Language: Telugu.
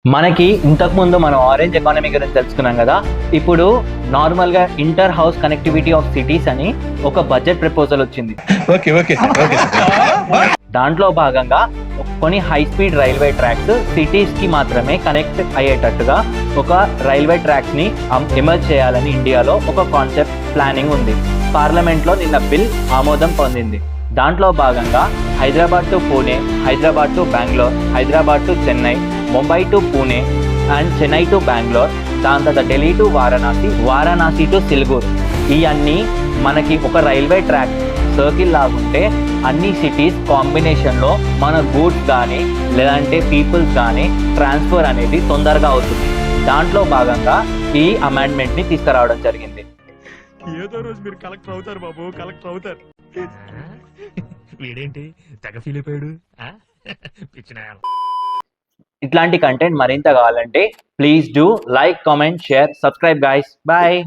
మనకి ఇంతకుముందు మనం ఆరెంజ్ ఎకానమీ గురించి తెలుసుకున్నాం కదా. ఇప్పుడు నార్మల్గా inter house connectivity of cities అని ఒక బడ్జెట్ ప్రపోజల్ వచ్చింది. దాంట్లో భాగంగా కొన్ని high speed railway tracks cities కి మాత్రమే కనెక్ట్ అయ్యేటట్టుగా ఒక రైల్వే ట్రాక్స్ ని ఎమర్జ్ చేయాలని ఇండియాలో ఒక కాన్సెప్ట్ ప్లానింగ్ ఉంది. పార్లమెంట్ లో నిన్న బిల్ ఆమోదం పొందింది. దాంట్లో భాగంగా Hyderabad to Pune, Hyderabad to Bengaluru, Hyderabad to Chennai, Mumbai to Pune and Chennai to Bengaluru, దాని తర్వాత ఢిల్లీ టు వారణాసి, వారణాసి టు సిల్గూర్. ఇవన్నీ మనకి ఒక రైల్వే ట్రాక్ సర్కిల్ లాగుంటే అన్ని సిటీస్ కాంబినేషన్లో మన గూడ్స్ కానీ లేదంటే పీపుల్స్ కానీ ట్రాన్స్ఫర్ అనేది తొందరగా అవుతుంది. దాంట్లో భాగంగా ఈ అమెండ్మెంట్ని తీసుకురావడం జరిగింది. ఏదో రోజు మీరు కలెక్టర్ అవుతారు బాబు, కలెక్టర్ అవుతారు. వీడేంటి తెగ ఫీల్ అయిపోయాడు. ఇట్లాంటి కంటెంట్ మరింత కావాలంటే please do like, comment, share, subscribe guys. Bye.